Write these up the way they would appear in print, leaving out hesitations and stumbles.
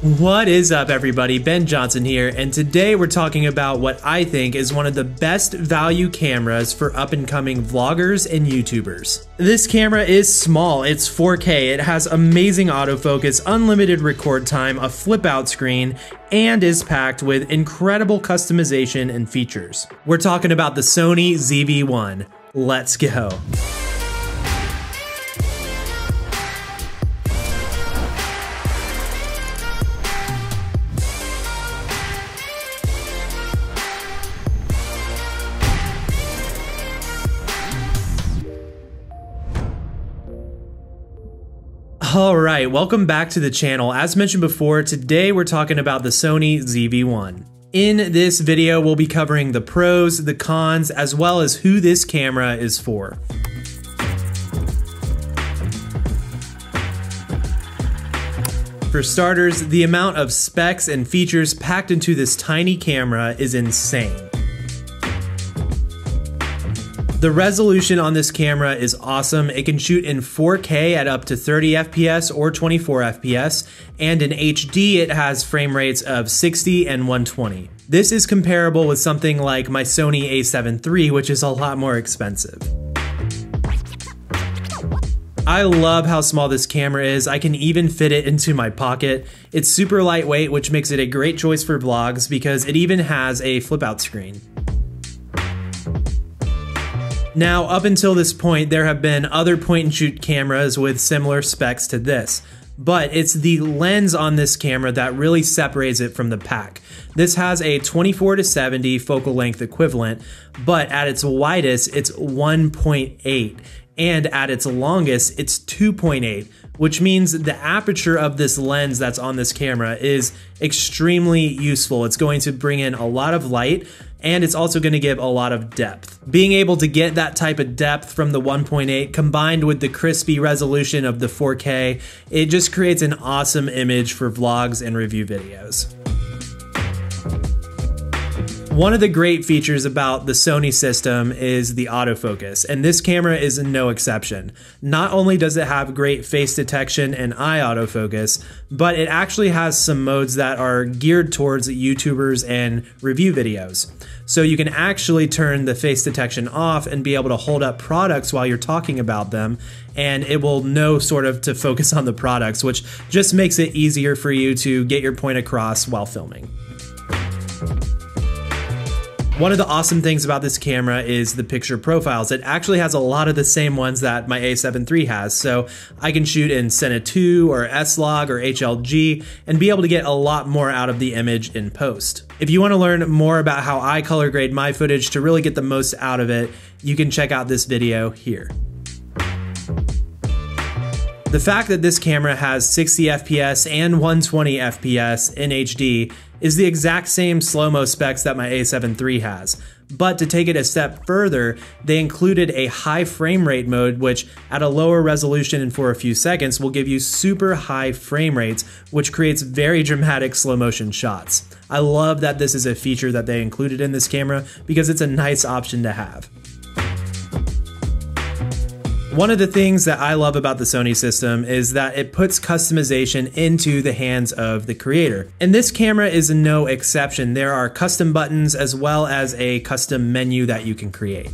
What is up, everybody? Ben Johnson here, and today we're talking about what I think is one of the best value cameras for up-and-coming vloggers and YouTubers. This camera is small, it's 4K, it has amazing autofocus, unlimited record time, a flip-out screen, and is packed with incredible customization and features. We're talking about the Sony ZV1. Let's go. Alright, welcome back to the channel. As mentioned before, today we're talking about the Sony ZV1. In this video, we'll be covering the pros, the cons, as well as who this camera is for. For starters, the amount of specs and features packed into this tiny camera is insane. The resolution on this camera is awesome. It can shoot in 4K at up to 30 FPS or 24 FPS, and in HD it has frame rates of 60 and 120. This is comparable with something like my Sony A7iii, which is a lot more expensive. I love how small this camera is. I can even fit it into my pocket. It's super lightweight, which makes it a great choice for vlogs because it even has a flip-out screen. Now, up until this point, there have been other point-and-shoot cameras with similar specs to this, but it's the lens on this camera that really separates it from the pack. This has a 24-70 focal length equivalent, but at its widest, it's 1.8, and at its longest, it's 2.8, which means the aperture of this lens that's on this camera is extremely useful. It's going to bring in a lot of light, and it's also going to give a lot of depth. Being able to get that type of depth from the 1.8 combined with the crispy resolution of the 4K, it just creates an awesome image for vlogs and review videos. One of the great features about the Sony system is the autofocus, and this camera is no exception. Not only does it have great face detection and eye autofocus, but it actually has some modes that are geared towards YouTubers and review videos. So you can actually turn the face detection off and be able to hold up products while you're talking about them, and it will know sort of to focus on the products, which just makes it easier for you to get your point across while filming. One of the awesome things about this camera is the picture profiles. It actually has a lot of the same ones that my A7iii has, so I can shoot in Cine 2 or S-Log or HLG and be able to get a lot more out of the image in post. If you want to learn more about how I color grade my footage to really get the most out of it, you can check out this video here. The fact that this camera has 60 FPS and 120 FPS in HD is the exact same slow-mo specs that my A7iii has. But to take it a step further, they included a high frame rate mode, which at a lower resolution and for a few seconds will give you super high frame rates, which creates very dramatic slow motion shots. I love that this is a feature that they included in this camera because it's a nice option to have. One of the things that I love about the Sony system is that it puts customization into the hands of the creator. And this camera is no exception. There are custom buttons as well as a custom menu that you can create.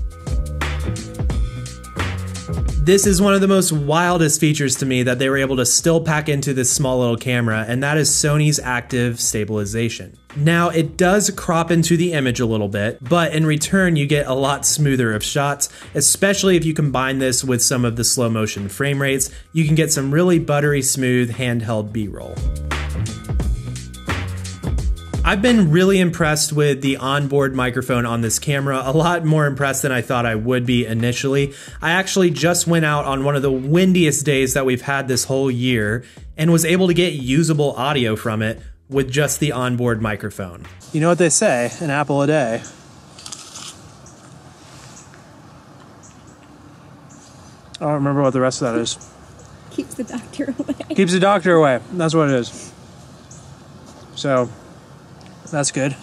This is one of the most wildest features to me that they were able to still pack into this small little camera, and that is Sony's active stabilization. Now, it does crop into the image a little bit, but in return you get a lot smoother of shots, especially if you combine this with some of the slow motion frame rates. You can get some really buttery smooth handheld B-roll. I've been really impressed with the onboard microphone on this camera, a lot more impressed than I thought I would be initially. I actually just went out on one of the windiest days that we've had this whole year and was able to get usable audio from it with just the onboard microphone. You know what they say, an apple a day. I don't remember what the rest of that is. Keeps the doctor away. Keeps the doctor away, that's what it is. So, that's good.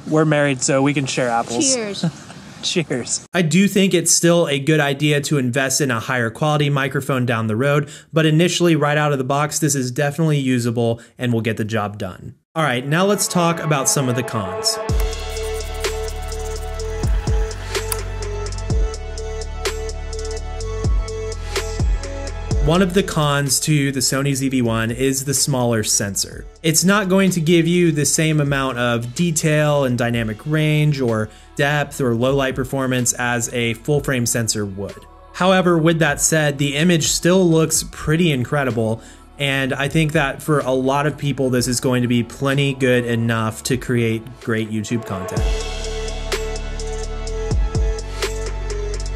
We're married, so we can share apples. Cheers. Cheers. I do think it's still a good idea to invest in a higher quality microphone down the road, but initially right out of the box, this is definitely usable and will get the job done. All right, now let's talk about some of the cons. One of the cons to the Sony ZV1 is the smaller sensor. It's not going to give you the same amount of detail and dynamic range or depth or low light performance as a full frame sensor would. However, with that said, the image still looks pretty incredible, and I think that for a lot of people this is going to be plenty good enough to create great YouTube content.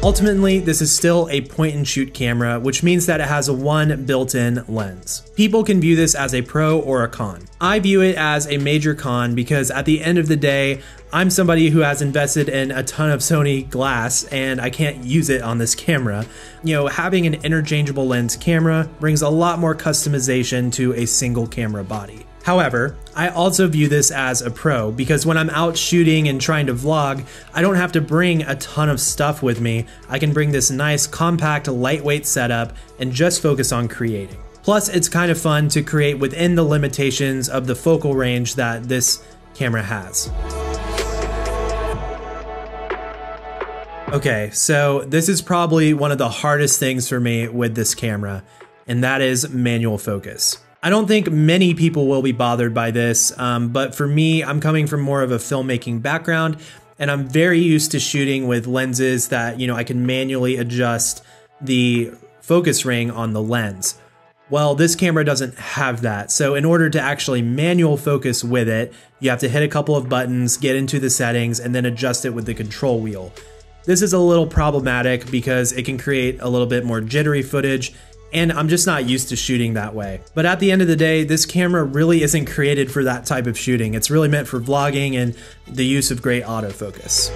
Ultimately, this is still a point-and-shoot camera, which means that it has one built-in lens. People can view this as a pro or a con. I view it as a major con because at the end of the day, I'm somebody who has invested in a ton of Sony glass and I can't use it on this camera. You know, having an interchangeable lens camera brings a lot more customization to a single camera body. However, I also view this as a pro because when I'm out shooting and trying to vlog, I don't have to bring a ton of stuff with me. I can bring this nice, compact, lightweight setup and just focus on creating. Plus, it's kind of fun to create within the limitations of the focal range that this camera has. Okay, so this is probably one of the hardest things for me with this camera, and that is manual focus. I don't think many people will be bothered by this, but for me, I'm coming from more of a filmmaking background, and I'm very used to shooting with lenses that, you know, I can manually adjust the focus ring on the lens. Well, this camera doesn't have that, so in order to actually manual focus with it, you have to hit a couple of buttons, get into the settings, and then adjust it with the control wheel. This is a little problematic because it can create a little bit more jittery footage, and I'm just not used to shooting that way. But at the end of the day, this camera really isn't created for that type of shooting. It's really meant for vlogging and the use of great autofocus.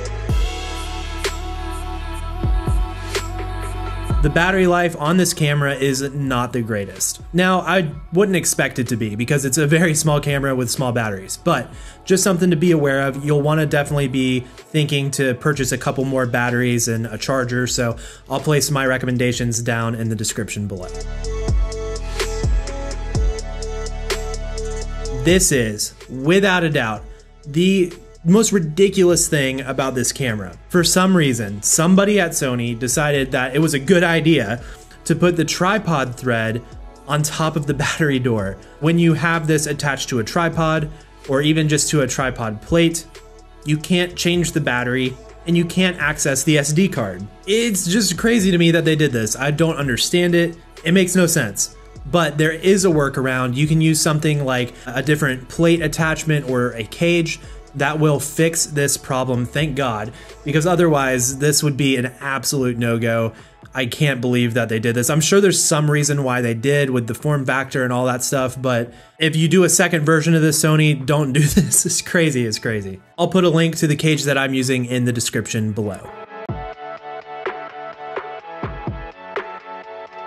The battery life on this camera is not the greatest. Now, I wouldn't expect it to be because it's a very small camera with small batteries, but just something to be aware of. You'll want to definitely be thinking to purchase a couple more batteries and a charger, so I'll place my recommendations down in the description below. This is, without a doubt, the most ridiculous thing about this camera. For some reason, somebody at Sony decided that it was a good idea to put the tripod thread on top of the battery door. When you have this attached to a tripod, or even just to a tripod plate, you can't change the battery and you can't access the SD card. It's just crazy to me that they did this. I don't understand it. It makes no sense. But there is a workaround. You can use something like a different plate attachment or a cage that will fix this problem, thank God, because otherwise this would be an absolute no-go. I can't believe that they did this. I'm sure there's some reason why they did with the form factor and all that stuff, but if you do a second version of this, Sony, don't do this. It's crazy, it's crazy. I'll put a link to the cage that I'm using in the description below.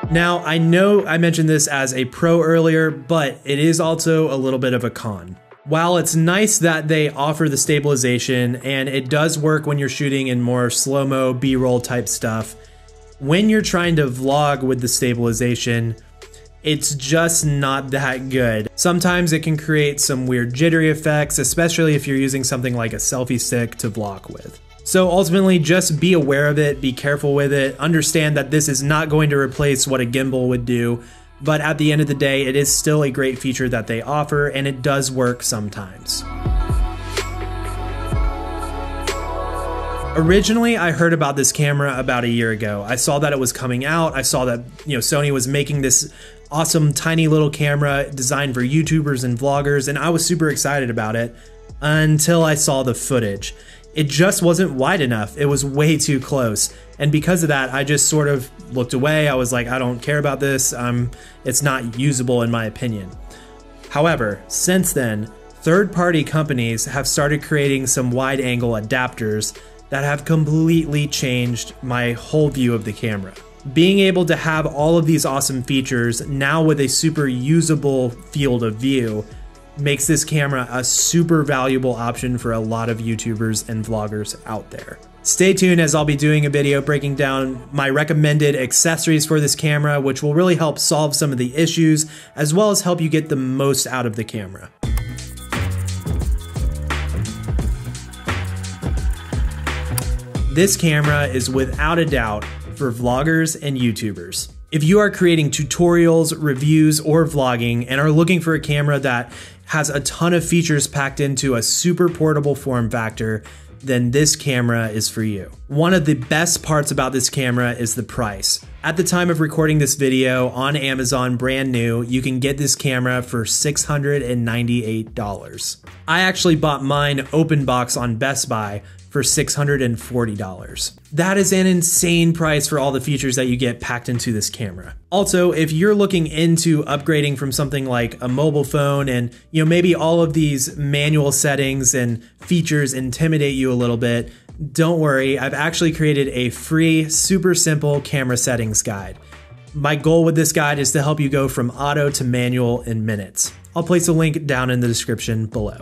Now, I know I mentioned this as a pro earlier, but it is also a little bit of a con. While it's nice that they offer the stabilization and it does work when you're shooting in more slow-mo, B-roll type stuff, when you're trying to vlog with the stabilization, it's just not that good. Sometimes it can create some weird jittery effects, especially if you're using something like a selfie stick to vlog with. So ultimately, just be aware of it, be careful with it, understand that this is not going to replace what a gimbal would do, but at the end of the day, it is still a great feature that they offer, and it does work sometimes. Originally, I heard about this camera about a year ago. I saw that it was coming out. I saw that, you know, Sony was making this awesome tiny little camera designed for YouTubers and vloggers, and I was super excited about it until I saw the footage. It just wasn't wide enough. It was way too close. And because of that, I just sort of looked away. I was like, I don't care about this. It's not usable in my opinion. However, since then, third-party companies have started creating some wide-angle adapters that have completely changed my whole view of the camera. Being able to have all of these awesome features now with a super usable field of view makes this camera a super valuable option for a lot of YouTubers and vloggers out there. Stay tuned as I'll be doing a video breaking down my recommended accessories for this camera, which will really help solve some of the issues, as well as help you get the most out of the camera. This camera is without a doubt for vloggers and YouTubers. If you are creating tutorials, reviews, or vlogging and are looking for a camera that has a ton of features packed into a super portable form factor, then this camera is for you. One of the best parts about this camera is the price. At the time of recording this video on Amazon, brand new, you can get this camera for $698. I actually bought mine open box on Best Buy for $640. That is an insane price for all the features that you get packed into this camera. Also, if you're looking into upgrading from something like a mobile phone and maybe all of these manual settings and features intimidate you a little bit, don't worry, I've actually created a free, super simple camera settings guide. My goal with this guide is to help you go from auto to manual in minutes. I'll place a link down in the description below.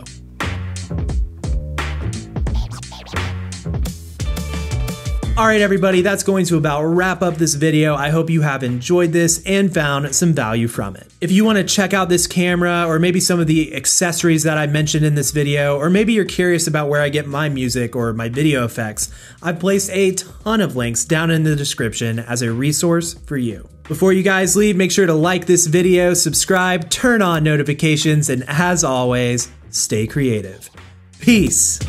Alright everybody, that's going to about wrap up this video. I hope you have enjoyed this and found some value from it. If you want to check out this camera or maybe some of the accessories that I mentioned in this video, or maybe you're curious about where I get my music or my video effects, I've placed a ton of links down in the description as a resource for you. Before you guys leave, make sure to like this video, subscribe, turn on notifications, and as always, stay creative. Peace!